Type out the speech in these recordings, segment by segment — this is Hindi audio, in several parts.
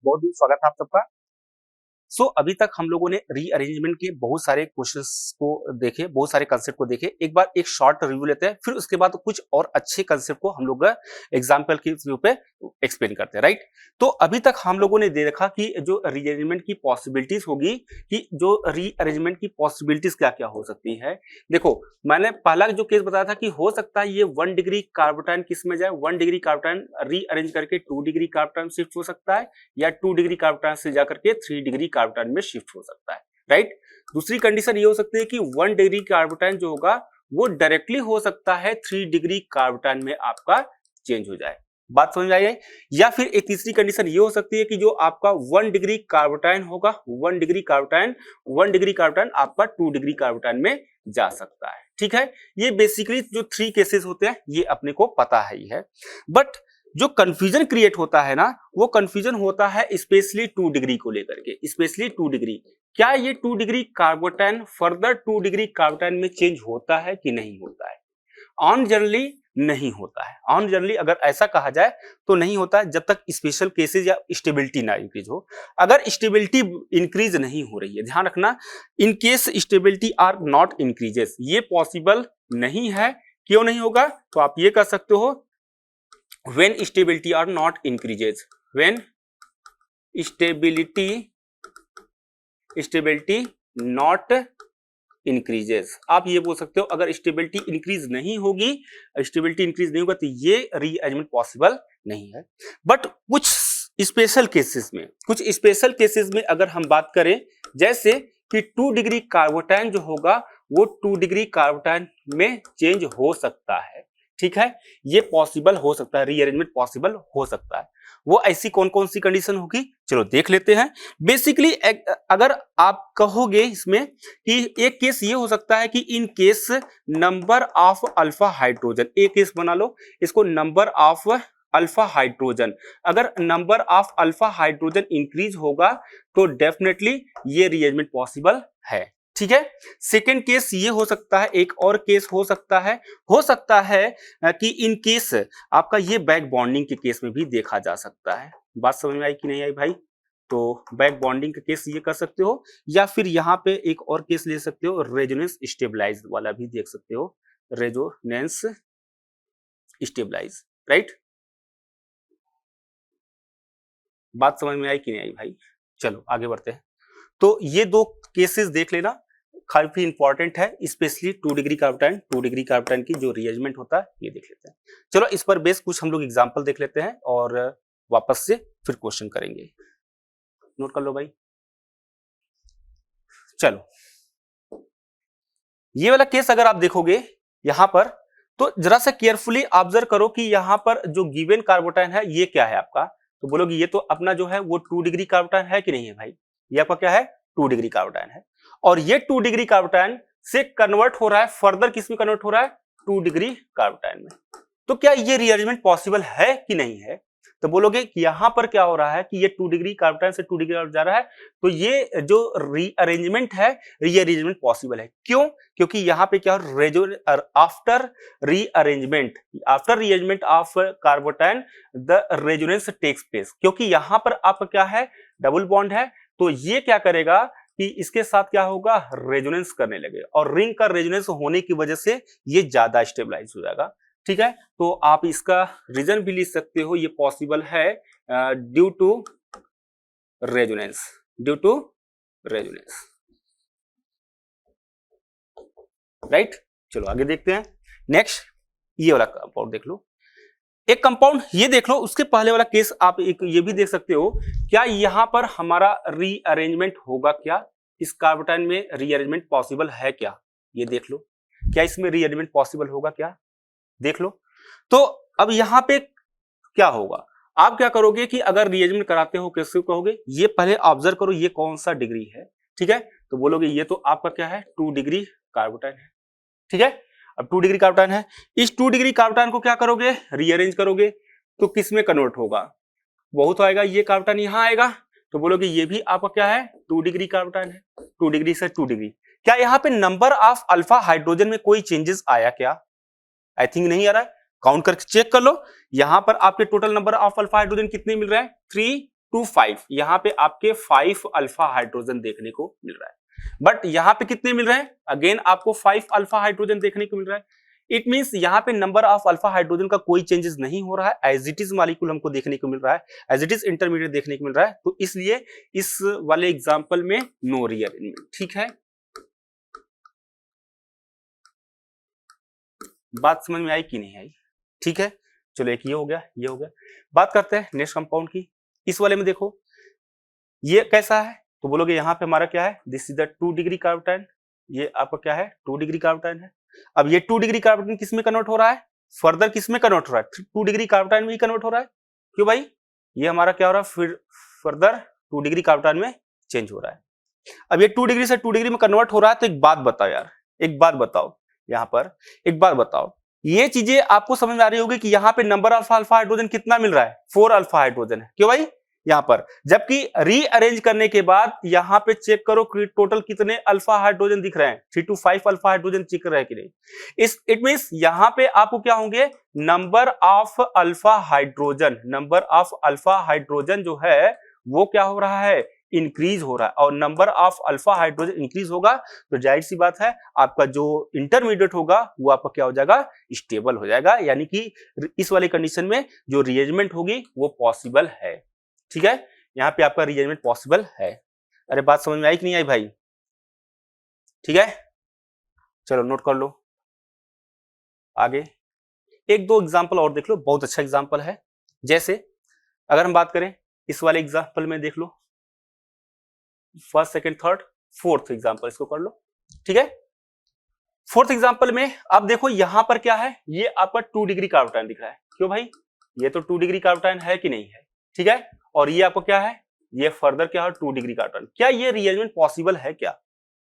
बहुत बहुत स्वागत है आप सबका। अभी तक हम लोगों ने रीअरेंजमेंट के बहुत सारे क्वेश्चंस को देखे, बहुत सारे कंसेप्ट को देखे। एक बार एक शॉर्ट रिव्यू लेते हैं, फिर उसके बाद कुछ और अच्छे कंसेप्ट को हम लोग एग्जांपल के व्यू पे एक्सप्लेन करते हैं, राइट। तो अभी तक हम लोगों ने देखा कि जो रीअरेंजमेंट की पॉसिबिलिटीज होगी, कि जो रीअरेंजमेंट की पॉसिबिलिटीज क्या क्या हो सकती है। देखो, मैंने पहला जो केस बताया था कि हो सकता है ये 1 डिग्री कार्बोटाइन किस में जाए, 1 डिग्री कार्बोटाइन रीअरेंज करके 2 डिग्री कार्बोटाइन शिफ्ट हो सकता है, या 2 डिग्री कार्बोटाइन से जाकर के 3 डिग्री कार्बोटाइन में शिफ्ट हो सकता है, राइट। दूसरी कंडीशन ये हो सकती है कि 1 डिग्री कार्बोटाइन जो होगा वो डायरेक्टली हो सकता है 3 डिग्री कार्बोटाइन में आपका चेंज हो जाए। बात समझ आई है। या फिर एक तीसरी कंडीशन ये हो सकती है कि जो आपका 1 डिग्री कार्बोटाइन होगा, 1 डिग्री कार्बोटाइन आपका 2 डिग्री कार्बोटाइन में जा सकता है, ठीक है। ये बेसिकली जो 3 केसेस होते हैं ये अपने को पता ही है। बट जो कंफ्यूजन क्रिएट होता है ना, वो कंफ्यूजन होता है स्पेशली 2 डिग्री को लेकर के, स्पेशली 2 डिग्री। क्या ये 2 डिग्री कार्बोटाइन फर्दर 2 डिग्री कार्बोटाइन में चेंज होता है कि नहीं होता है? ऑन जनरली नहीं होता है। ऑन जनरली अगर ऐसा कहा जाए तो नहीं होता है, जब तक स्पेशल केसेस या स्टेबिलिटी ना इंक्रीज हो। अगर स्टेबिलिटी इंक्रीज नहीं हो रही है, ध्यान रखना, in case stability are not increases, ये पॉसिबल नहीं है। क्यों नहीं होगा? तो आप ये कह सकते हो, when stability are not increases, when stability not increases, आप ये बोल सकते हो अगर स्टेबिलिटी इंक्रीज नहीं होगी, स्टेबिलिटी इंक्रीज नहीं होगा तो ये रीअरेंजमेंट पॉसिबल नहीं है। बट कुछ स्पेशल केसेस में अगर हम बात करें, जैसे कि 2 डिग्री कार्बोटाइन जो होगा वो 2 डिग्री कार्बोटाइन में चेंज हो सकता है, ठीक है। ये पॉसिबल हो सकता है, रीअरेंजमेंट पॉसिबल हो सकता है। वो ऐसी कौन कौन सी कंडीशन होगी, चलो देख लेते हैं। बेसिकली अगर आप कहोगे इसमें कि एक केस ये हो सकता है कि in case number of alpha hydrogen, एक केस बना लो इसको, नंबर ऑफ अल्फा हाइड्रोजन, अगर number of alpha hydrogen increase होगा तो डेफिनेटली ये रीअरेंजमेंट पॉसिबल है, ठीक है। सेकेंड केस ये हो सकता है, एक और केस हो सकता है कि इन केस आपका ये बैक बॉन्डिंग के केस में भी देखा जा सकता है। बात समझ में आई कि नहीं आई भाई? तो बैक बॉन्डिंग का केस ये कर सकते हो, या फिर यहां पे एक और केस ले सकते हो, रेजोनेंस स्टेबलाइज वाला भी देख सकते हो, रेजोनेंस स्टेबलाइज, राइट। बात समझ में आई कि नहीं आई भाई? चलो आगे बढ़ते हैं। तो ये दो केसेस देख लेना, काफी इंपॉर्टेंट है, स्पेशली 2 डिग्री कार्बोटाइन की जो रीअरेंजमेंट होता है ये देख लेते हैं। चलो इस पर बेस कुछ हम लोग एग्जांपल देख लेते हैं और वापस से फिर क्वेश्चन करेंगे। नोट कर लो भाई। चलो ये वाला केस अगर आप देखोगे यहां पर, तो जरा सा केयरफुली ऑब्जर्व करो कि यहां पर जो गिवन कार्बोटाइन है ये क्या है आपका। तो बोलोगे ये तो अपना जो है वो 2 डिग्री कार्बोटाइन है कि नहीं है भाई? ये आपका क्या है? 2 डिग्री कार्बोटाइन है। और ये 2 डिग्री कार्बोटाइन से कन्वर्ट हो रहा है, फर्दर किस में कन्वर्ट हो रहा है? 2 डिग्री कार्बोटाइन में। तो क्या ये रीअरेंजमेंट पॉसिबल है कि नहीं है? तो बोलोगे कि यहां पर क्या हो रहा है कि ये 2 डिग्री कार्बोटाइन से 2 डिग्री जा रहा है, तो ये जो रीअरेंजमेंट है, रीअरेंजमेंट पॉसिबल है। क्यों? क्योंकि यहां पे क्या, after rearrangement of carbocation the resonance takes place, क्योंकि यहां पर आपका क्या है, डबल बॉन्ड है, तो ये क्या करेगा कि इसके साथ क्या होगा, रेजोनेंस करने लगे, और रिंग का रेजोनेंस होने की वजह से ये ज्यादा स्टेबलाइज हो जाएगा, ठीक है। तो आप इसका रीजन भी लिख सकते हो, ये पॉसिबल है ड्यू टू रेजोनेंस, राइट। चलो आगे देखते हैं। नेक्स्ट ये वाला कंपाउंड देख लो, एक कंपाउंड ये देख लो, उसके पहले वाला केस आप एक ये भी देख सकते हो, क्या यहां पर हमारा रीअरेंजमेंट होगा? क्या इस कार्बोटाइन में रीअरेंजमेंट पॉसिबल है क्या? ये देख लो, क्या इसमें रीअरेंजमेंट पॉसिबल होगा क्या? देख लो। तो अब यहां पे क्या होगा, आप क्या करोगे कि अगर रीअरेंजमेंट कराते हो कैसे कहोगे, ये पहले ऑब्जर्व करो ये कौन सा डिग्री है, ठीक है। तो बोलोगे ये तो आपका क्या है, 2 डिग्री कार्बोटाइन है, ठीक है। अब 2 डिग्री कार्बोटाइन है, इस 2 डिग्री कार्बोटाइन को क्या करोगे, रीअरेंज करोगे, तो किस में कन्वर्ट होगा? बहुत आएगा, ये कार्बोटाइन यहां आएगा, तो बोलोगे ये भी आपका क्या है, 2 डिग्री कार्बोटाइन है, 2 डिग्री से 2 डिग्री। क्या यहां पे नंबर ऑफ अल्फा हाइड्रोजन में कोई चेंजेस आया क्या? आई थिंक नहीं आ रहा है। काउंट करके चेक कर लो, यहां पर आपके total number of alpha hydrogen कितने मिल रहे हैं? 3, टू 5, यहाँ पे आपके 5 अल्फा हाइड्रोजन देखने को मिल रहा है। बट यहाँ पे कितने मिल रहे हैं? अगेन आपको 5 अल्फा हाइड्रोजन देखने को मिल रहा है। इट मींस यहाँ पे नंबर ऑफ अल्फा हाइड्रोजन का कोई चेंजेस नहीं हो रहा है, एज इट इज मॉलिक्यूल हमको देखने को मिल रहा है, एज इट इज इंटरमीडिएट देखने को मिल रहा है। तो इसलिए इस वाले एग्जांपल में नो रीअरेंजमेंट। ठीक है, बात समझ में आई कि नहीं आई? ठीक है, चलो एक ये हो गया, ये हो गया। बात करते हैं नेक्स्ट कंपाउंड की। इस वाले में देखो ये कैसा है, तो बोलोगे यहाँ पे हमारा क्या है, दिस इज द 2 डिग्री कार्बोटाइन। ये आपका क्या है, 2 डिग्री कार्बोटाइन है। अब ये 2 डिग्री कार्बोटाइन किस में कन्वर्ट हो रहा है, फर्दर किस में कन्वर्ट हो रहा है, 2 डिग्री कार्बोटाइन में ही कन्वर्ट हो रहा है। क्यों भाई, ये हमारा क्या हो रहा है, फिर फर्दर 2 डिग्री कार्बोटाइन में चेंज हो रहा है। अब ये 2 डिग्री से 2 डिग्री में कन्वर्ट हो रहा है, तो एक बात बताओ यार, एक बात बताओ, यहाँ पर एक बात बताओ, ये चीजें आपको समझ में आ रही होगी कि यहाँ पे नंबर ऑफ अल्फा हाइड्रोजन कितना मिल रहा है, 4 अल्फा हाइड्रोजन है। क्यों भाई, यहाँ पर जबकि रीअरेंज करने के बाद यहाँ पे चेक करो कि टोटल कितने अल्फा हाइड्रोजन दिख रहे हैं, 3 to 5 अल्फा हाइड्रोजन चेक कर रहे हैं कि नहीं। इस इट मींस यहाँ पे आपको क्या होंगे, number of alpha hydrogen, number of alpha hydrogen जो है वो क्या हो रहा है, इंक्रीज हो रहा है। और number of alpha hydrogen increase होगा तो जाहिर सी बात है आपका जो इंटरमीडिएट होगा वो आपका क्या हो जाएगा, स्टेबल हो जाएगा। यानी कि इस वाले कंडीशन में जो रीअरेंजमेंट होगी वो पॉसिबल है। ठीक है, यहाँ पे आपका रीअरेंजमेंट पॉसिबल है। अरे बात समझ में आई कि नहीं आई भाई? ठीक है, चलो नोट कर लो आगे। एक दो एग्जांपल और देख लो, बहुत अच्छा एग्जांपल है। जैसे अगर हम बात करें इस वाले एग्जांपल में, देख लो first second third fourth example, इसको कर लो। ठीक है, फोर्थ एग्जांपल में आप देखो यहाँ पर क्या है, ये आपका 2 डिग्री कार्बोटाइन दिख रहा है। क्यों भाई, ये तो 2 डिग्री कार्बोटाइन है कि नहीं है? ठीक है, और ये आपको क्या है, ये फर्दर क्या है, 2 डिग्री कार्बोटाइन। क्या ये रीअरेंजमेंट पॉसिबल है क्या?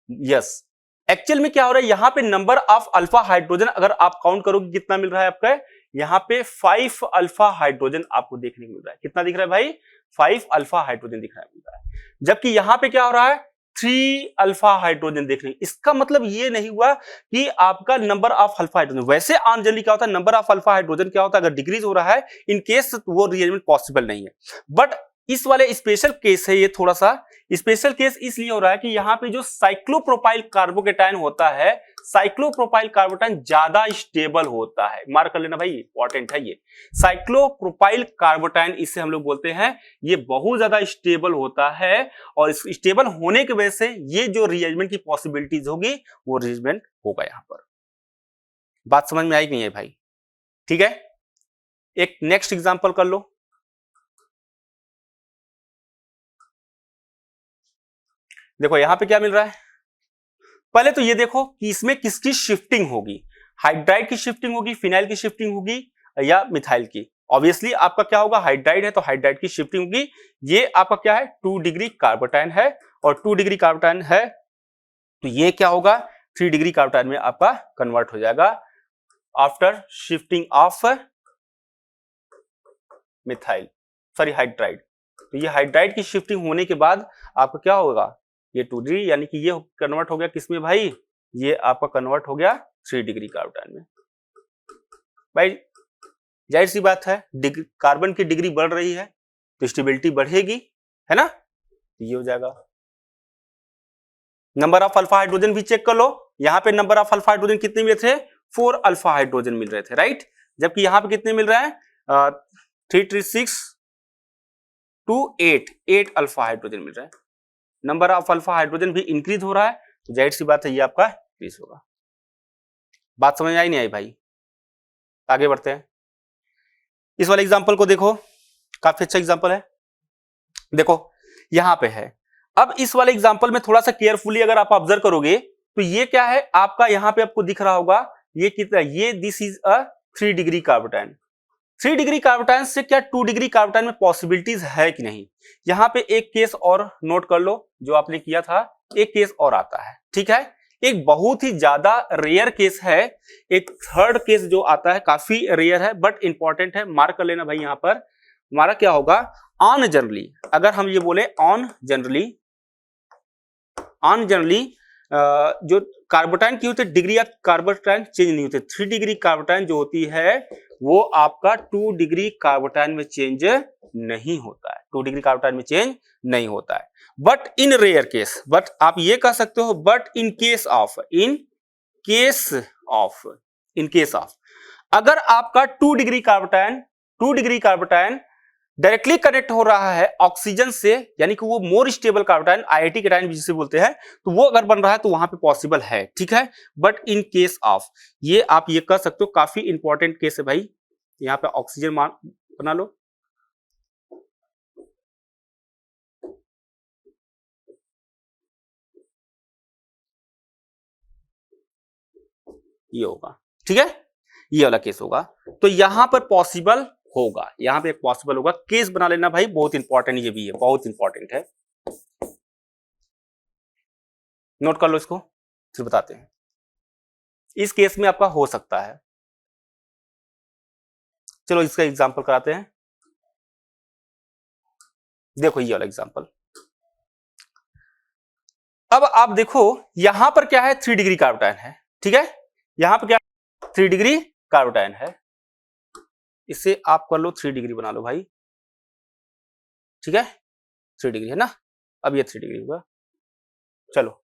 यस। एक्चुअल में क्या हो रहा है, यहाँ पे नंबर ऑफ अल्फा हाइड्रोजन अगर आप काउंट करोगे कितना मिल रहा है आपका, यहाँ पे 5 अल्फा हाइड्रोजन आपको देखने को मिल रहा है। कितना दिख रहा है भाई, 5 अल्फा हाइड्रोजन दिख रहा है। जबकि यहाँ पे क्या हो रहा है, 3 अल्फा हाइड्रोजन देखने। इसका मतलब ये नहीं हुआ कि आपका नंबर ऑफ अल्फा हाइड्रोजन, वैसे आम जनरली क्या होता है, नंबर ऑफ अल्फा हाइड्रोजन क्या होता है, अगर डिक्रीज हो रहा है इन केस वो रीअरेंजमेंट पॉसिबल नहीं है। बट इस वाले स्पेशल केस है, ये थोड़ा सा स्पेशल केस इसलिए हो रहा है कि यहाँ पे जो साइक्लोप्रोपाइल कार्बोकेटाइन होता है, साइक्लोप्रोपाइल कार्बोकेटाइन ज्यादा स्टेबल होता है। मार्क कर लेना भाई, इंपॉर्टेंट है ये। साइक्लोप्रोपाइल कार्बोकेटाइन इसे हम लोग बोलते हैं, ये बहुत ज्यादा स्टेबल होता है और इस स्टेबल होने की वजह से ये जो रीअरेंजमेंट की पॉसिबिलिटीज होगी वो रीअरेंजमेंट होगा। यहाँ पर बात समझ में आई नहीं है भाई? ठीक है, एक नेक्स्ट एग्जांपल कर लो। देखो यहां पे क्या मिल रहा है, पहले तो ये देखो कि इसमें किसकी शिफ्टिंग होगी, हाइड्राइड की शिफ्टिंग होगी, फिनाइल की शिफ्टिंग होगी या मिथाइल की। ऑब्वियसली आपका क्या होगा, हाइड्राइड है तो हाइड्राइड की शिफ्टिंग होगी। ये आपका क्या है, 2 डिग्री कार्बोटाइन है और 2 डिग्री कार्बोटाइन है तो ये क्या होगा, 3 डिग्री कार्बोटाइन में आपका कन्वर्ट हो जाएगा after shifting of methyl, sorry hydride. तो ये हाइड्राइड की शिफ्टिंग होने के बाद आपका क्या होगा, ये 2 डिग्री, यानी कि ये कन्वर्ट हो गया किसमें भाई, ये आपका कन्वर्ट हो गया 3 डिग्री कार्बोटाइन में। भाई जाहिर सी बात है कार्बन की डिग्री बढ़ रही है तो स्टेबिलिटी बढ़ेगी, है ना, ये हो जाएगा। नंबर ऑफ अल्फा हाइड्रोजन भी चेक कर लो, यहां पे नंबर ऑफ अल्फा हाइड्रोजन कितने मिले थे, 4 अल्फा हाइड्रोजन मिल रहे थे, राइट। जबकि यहां पे कितने मिल रहे हैं, 3 3 6 2 8 अल्फा हाइड्रोजन मिल रहा है। नंबर ऑफ अल्फा हाइड्रोजन भी इंक्रीज हो रहा है तो जाहिर सी बात है ये आपका इंक्रीज होगा। बात समझ में आई नहीं आई भाई? आगे बढ़ते हैं। इस वाले एग्जांपल को देखो, काफी अच्छा एग्जांपल है। देखो यहां पे है, अब इस वाले एग्जांपल में थोड़ा सा केयरफुली अगर आप ऑब्जर्व करोगे तो ये क्या है आपका, यहां पे आपको दिख रहा होगा ये कितना, ये this is a 3 degree carbocation. 3 degree carbocation से क्या 2 डिग्री कार्बोटाइन में पॉसिबिलिटीज है कि नहीं। यहां पे एक केस और नोट कर लो, जो आपने किया था, एक केस और आता है, ठीक है। एक बहुत ही ज्यादा रेयर केस है, एक थर्ड केस जो आता है काफी रेयर है बट इंपॉर्टेंट है, मार्क कर लेना भाई। यहां पर हमारा क्या होगा, ऑन जनरली, अगर हम ये बोले ऑन जनरली जो कार्बोटाइन की होती है डिग्री या कार्बोटाइन चेंज नहीं होते, 3 डिग्री कार्बोटाइन जो होती है वो आपका 2 डिग्री कार्बोटाइन में चेंज नहीं होता है। 2 डिग्री कार्बन आयन में चेंज नहीं होता है। But in rare case, but आप ये कह सकते हो बट इन केस ऑफ अगर आपका 2 degree carbon ion directly connect हो रहा है ऑक्सीजन से, यानी कि वो more stable carbon ion, IIT cation जिसे बोलते हैं, तो वो अगर बन रहा है तो वहां पे पॉसिबल है, ठीक है। बट इन केस ऑफ, ये आप ये कह सकते हो, काफी इंपॉर्टेंट केस है भाई। यहां पे ऑक्सीजन बना लो, ये होगा, ठीक है, ये वाला केस होगा। तो यहां पर पॉसिबल होगा, यहां पे एक पॉसिबल होगा, केस बना लेना भाई, बहुत इंपॉर्टेंट ये भी है, बहुत इंपॉर्टेंट है, नोट कर लो इसको, फिर बताते हैं। इस केस में आपका हो सकता है, चलो इसका एग्जांपल कराते हैं। देखो ये वाला एग्जांपल, अब आप देखो यहां पर क्या है, 3 डिग्री कार्बन आयन है, ठीक है, यहां पर क्या 3 डिग्री कार्बन आयन है, इसे आप कर लो 3 डिग्री बना लो भाई, ठीक है, 3 डिग्री है ना, अब ये 3 डिग्री होगा। चलो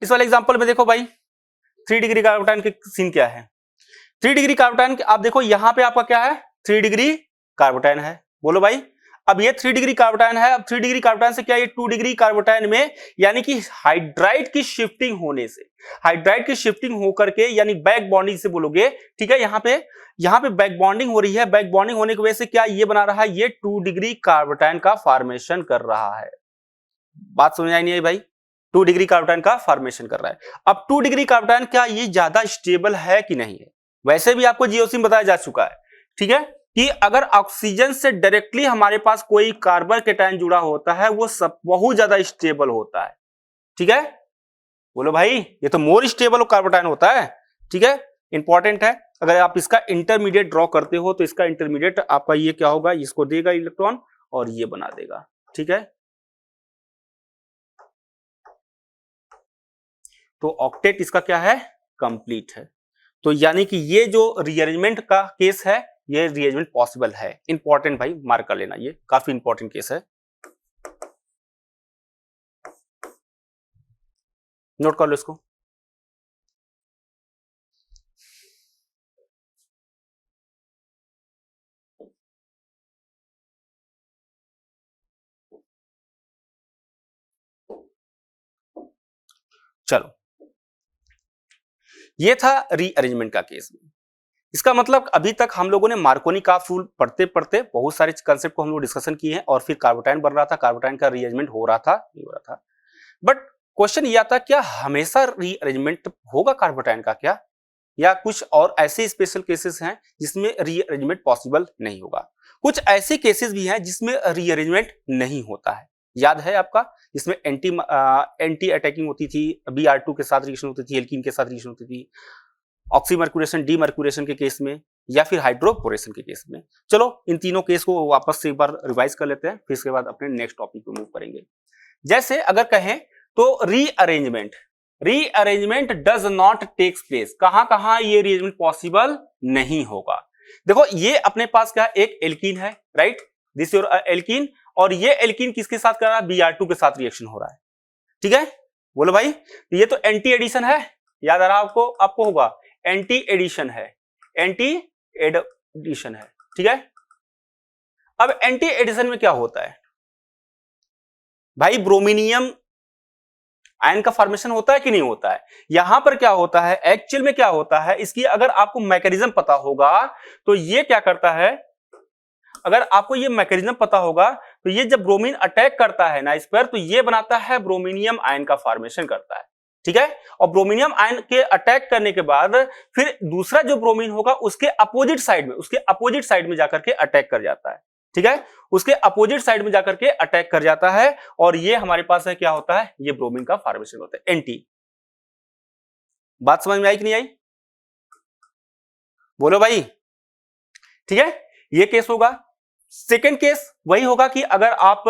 इस वाले एग्जांपल में देखो भाई 3 डिग्री कार्बन आयन के सीन क्या है। 3 डिग्री कार्बन आयन आप देखो यहां पे आपका क्या है, 3 डिग्री कार्बन आयन है, बोलो भाई। अब ये 3 डिग्री कार्बन आयन है, अब 3 डिग्री कार्बन आयन से क्या, ये 2 डिग्री कार्बन आयन में, यानी कि हाइड्राइड की शिफ्टिंग होने से, हाइड्राइड की शिफ्टिंग होकर के, यानी बैक बॉन्डिंग से बोलोगे, ठीक है, यहां पे बैक बॉन्डिंग हो रही है, बैक बॉन्डिंग होने की वजह से क्या ये बना रहा है, ये 2 डिग्री कार्बन आयन का फॉर्मेशन कर रहा है। बात समझ आई नहीं आई भाई, 2 डिग्री कार्बन आयन का फॉर्मेशन कर रहा है। अब 2 डिग्री कार्बन आयन क्या ये ज्यादा स्टेबल है कि नहीं है, वैसे भी आपको जीओसी में बताया जा चुका है, ठीक है, कि अगर ऑक्सीजन से डायरेक्टली हमारे पास कोई कार्बन केटायन जुड़ा होता है वो सब बहुत ज्यादा स्टेबल होता है, ठीक है, बोलो भाई, ये तो मोर स्टेबल कार्बन आयन होता है, ठीक है, इंपॉर्टेंट है। अगर आप इसका इंटरमीडिएट ड्रॉ करते हो तो इसका इंटरमीडिएट आपका ये क्या होगा, इसको देगा इलेक्ट्रॉन और ये बना देगा, ठीक है। तो ऑक्टेट इसका क्या है, कंप्लीट है। तो यानी कि ये जो रीअरेंजमेंट का केस है, ये रीअरेंजमेंट पॉसिबल है, इंपॉर्टेंट भाई, मार्क कर लेना, ये काफी इंपॉर्टेंट केस है, नोट कर लो इसको। चलो ये था रीअरेंजमेंट का केस। इसका मतलब अभी तक हम लोगों ने मार्कोनी का फूल पढ़ते पढ़ते बहुत सारे कंसेप्ट को हम लोग डिस्कशन किए हैं, और फिर कार्बोटाइन बन रहा था, कार्बोटाइन का रीअरेंजमेंट हो रहा था, नहीं हो रहा था। बट क्वेश्चन ये आता, क्या हमेशा रीअरेंजमेंट होगा कार्बोटाइन का क्या, या कुछ और ऐसे स्पेशल केसेस हैं जिसमें रीअरेंजमेंट पॉसिबल नहीं होगा। कुछ ऐसे केसेस भी हैं जिसमें रीअरेंजमेंट नहीं होता है, याद है आपका, जिसमें एंटी अटैकिंग होती थी, Br2 के साथ रिएक्शन होती थी, एल्कीन के साथ रिएक्शन होती थी, ऑक्सीमर्क्यूरेशन डीमर्क्यूरेशन के केस में, या फिर हाइड्रोपोरेशन के केस में। चलो इन तीनों केस को वापस से एक बार रिवाइज कर लेते हैं, फिर इसके बाद अपने नेक्स्ट टॉपिक पे मूव करेंगे। जैसे अगर कहें तो rearrangement does not takes place, कहां कहां ये रीअरेंजमेंट पॉसिबल नहीं होगा। देखो ये अपने पास क्या, एक एल्कीन है, राइट, दिस योर एल्कीन, और ये एल्कीन किसके साथ कर रहा है, Br2 के साथ रिएक्शन हो रहा है, ठीक है, बोलो भाई। ये तो एंटी एडिशन है, याद आ रहा आपको होगा, एंटी एडिशन है, ठीक है। अब एंटी एडिशन में क्या होता है भाई, ब्रोमीनियम आयन का फॉर्मेशन होता है कि नहीं होता है। यहां पर क्या होता है, एक्चुअल में क्या होता है, इसकी अगर आपको मैकेनिज्म पता होगा तो ये क्या करता है, अगर आपको ये मैकेनिज्म पता होगा तो ये जब ब्रोमीन अटैक करता है ना इस पर, तो ये बनाता है ब्रोमीनियम आयन का फॉर्मेशन करता है, ठीक है। और ब्रोमीनियम आयन के अटैक करने के बाद फिर दूसरा जो ब्रोमीन होगा उसके अपोजिट साइड में जाकर के अटैक कर जाता है, ठीक है, उसके अपोजिट साइड में जाकर के अटैक कर जाता है, और ये हमारे पास है क्या होता है, ये ब्रोमीन का फॉर्मेशन होता है, एंटी। बात समझ में आई कि नहीं आई, बोलो भाई, ठीक है, ये केस होगा। सेकेंड केस वही होगा कि अगर आप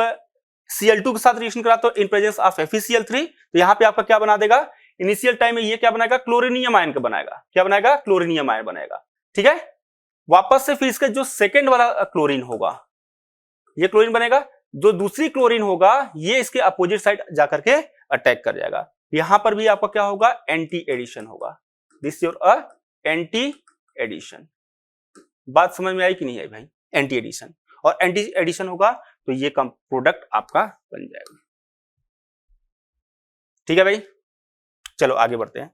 Cl2 के साथ रिएक्शन करा तो इन प्रेजेंस ऑफ FeCl3, तो यहां पे आपका क्या बना देगा, इनिशियल टाइम में ये क्या बनाएगा, क्लोरीनियम आयन का बनाएगा, क्या बनाएगा, क्लोरीनियम आयन बनाएगा, ठीक है। वापस से फिर इसका जो सेकंड वाला क्लोरीन होगा, ये क्लोरीन बनेगा, जो दूसरी क्लोरीन होगा ये इसके अपोजिट साइड जाकर के अटैक कर जाएगा। यहां पर भी आपका क्या होगा, एंटी एडिशन होगा। This your anti addition. बात समझ में आई कि नहीं आई भाई? एंटी एडिशन, और एंटी एडिशन होगा तो ये कम प्रोडक्ट आपका बन जाएगा। ठीक है भाई, चलो आगे बढ़ते हैं।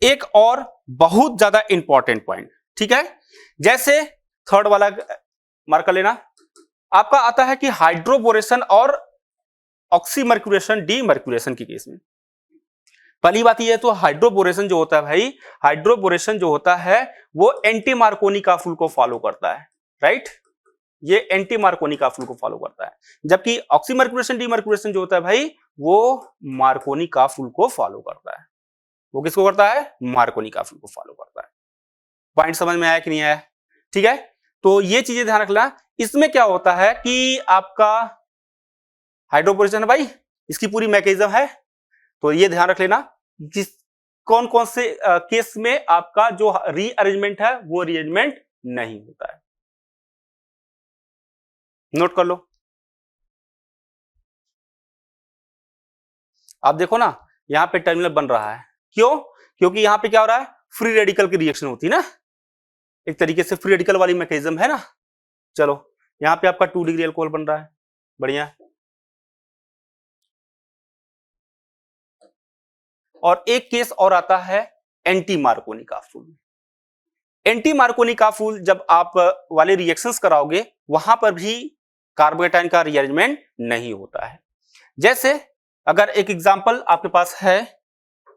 एक और बहुत ज्यादा इंपॉर्टेंट पॉइंट, ठीक है, जैसे थर्ड वाला मार्क कर लेना, आपका आता है कि हाइड्रोबोरेशन और ऑक्सीमर्क्यूरेशन डीमर्क्यूरेशन के केस में। पहली बात यह है, तो हाइड्रोबोरेशन जो होता है भाई, हाइड्रोबोरेशन जो होता है वो एंटी मार्कोनी का फूल को फॉलो करता है, राइट? ये एंटी मार्कोनी का फूल को फॉलो करता है, जबकि ऑक्सीमर्क्यूरेशन डीमर्क्यूरेशन जो होता है भाई वो मार्कोनी का फूल को फॉलो करता है। वो किसको करता है? मार्कोनी का फूल को फॉलो करता है। पॉइंट समझ में आया कि नहीं आया? ठीक है, तो ये चीजें ध्यान रखना। इसमें क्या होता है कि आपका हाइड्रोबोरेशन है भाई, इसकी पूरी मैकेनिज्म है, तो ये ध्यान रख लेना जिस कौन कौन से केस में आपका जो रीअरेंजमेंट है वो रीअरेंजमेंट नहीं होता है। नोट कर लो। आप देखो ना, यहां पे टर्मिनल बन रहा है, क्यों? क्योंकि यहां पे क्या हो रहा है, फ्री रेडिकल की रिएक्शन होती है ना, एक तरीके से फ्री रेडिकल वाली मैकेनिज्म है ना। चलो यहां पे आपका 2 डिग्री अल्कोहल बन रहा है, बढ़िया। और एक केस और आता है एंटी मार्कोनी का फूल। एंटी मार्कोनी का फूल जब आप वाले रिएक्शंस कराओगे वहां पर भी कार्बोकेटाइन का रीअरेंजमेंट नहीं होता है। जैसे अगर एक एग्जांपल आपके पास है,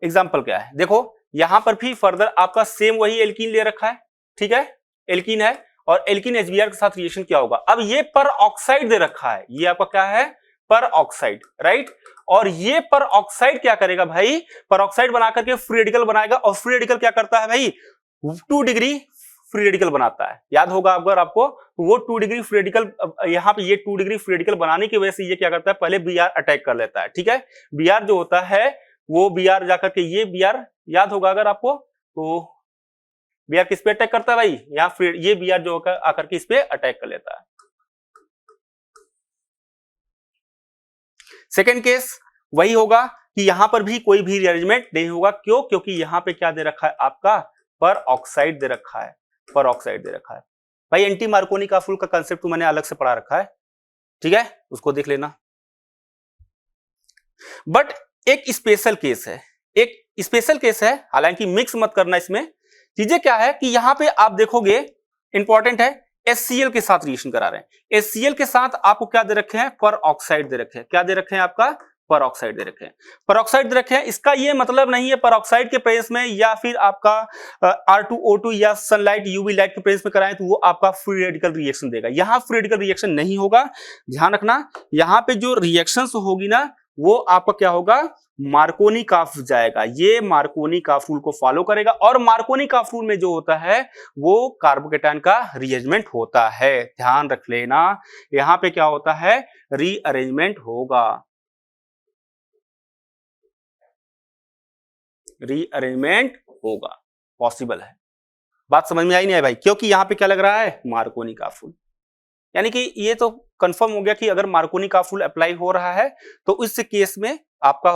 एग्जांपल क्या है, देखो यहां पर भी फर्दर आपका सेम वही एल्कीन ले रखा है, ठीक है, एल्कीन है, और एल्कीन HBr के साथ रिएक्शन क्या होगा, अब ये पर ऑक्साइड दे रखा है, ये आपका क्या है, पर ऑक्साइड, राइट? और ये पर ऑक्साइड क्या करेगा भाई, पर ऑक्साइड बना करके फ्री रेडिकल बनाएगा, और फ्री रेडिकल क्या करता है भाई, 2 डिग्री फ्री रेडिकल बनाता है। याद होगा अगर आपको, वो 2 डिग्री फ्री रेडिकल, यहां पे ये 2 डिग्री फ्री रेडिकल बनाने की वजह से ये क्या करता है, पहले Br अटैक कर लेता है, ठीक है। Br जो होता है वो Br जाकर के, ये Br याद होगा अगर आपको, तो Br किस पे अटैक करता है भाई, यहाँ ये Br जो होकर आकर के इस पे अटैक कर लेता है। सेकेंड केस वही होगा कि यहां पर भी कोई भी रीअरेंजमेंट नहीं होगा, क्यों? क्योंकि यहां पे क्या दे रखा है आपका, पर ऑक्साइड दे रखा है, पर ऑक्साइड दे रखा है भाई। एंटी मार्कोनी का फूल का कंसेप्ट तो मैंने अलग से पढ़ा रखा है, ठीक है, उसको देख लेना। बट एक स्पेशल केस है, एक स्पेशल केस है, हालांकि मिक्स मत करना इसमें। चीजें क्या है कि यहां पे आप देखोगे, इंपॉर्टेंट है, HCl के साथ रिएक्शन करा रहे हैं। HCl के साथ आपको क्या दे रखे हैं, पर ऑक्साइड दे रखे हैं। क्या दे रखे हैं आपका, पर ऑक्साइड दे रखे हैं, पर ऑक्साइड दे रखे हैं। इसका ये मतलब नहीं है पर ऑक्साइड के प्रेजेंस में या फिर आपका R2O2 या सनलाइट UV लाइट के प्रेजेंस में कराएं तो वो आपका फ्री रेडिकल रिएक्शन देगा। यहां फ्री रेडिकल रिएक्शन नहीं होगा, ध्यान रखना। यहां पे जो रिएक्शंस होगी ना वो आपका क्या होगा, मार्कोनी का फूल जाएगा, ये मार्कोनी का फूल को फॉलो करेगा, और मार्कोनी का फूल में जो होता है वो कार्बोकेटाइन का रीअरेंजमेंट होता है। ध्यान रख लेना, यहां पे क्या होता है, रीअरेंजमेंट होगा, रीअरेंजमेंट होगा, पॉसिबल है। बात समझ में आई नहीं है भाई? क्योंकि यहां पे क्या लग रहा है, मार्कोनी का फूल, यानी कि ये तो कंफर्म हो गया कि अगर मार्कोनी का फूल अप्लाई हो रहा है तो इस केस में आपका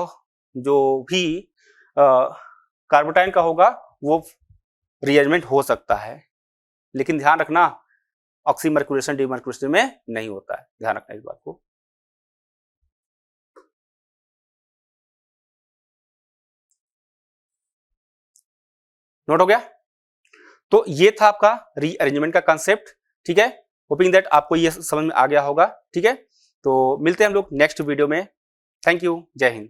जो भी कार्बोटाइन का होगा वो रीअरेंजमेंट हो सकता है, लेकिन ध्यान रखना ऑक्सीमर्क्यूरेशन डीमर्क्यूरेशन में नहीं होता है, ध्यान रखना इस बात को। नोट हो गया? तो ये था आपका रीअरेंजमेंट का कंसेप्ट, ठीक है। होपिंग दैट आपको ये समझ में आ गया होगा, ठीक है। तो मिलते हैं हम लोग नेक्स्ट वीडियो में। थैंक यू, जय हिंद।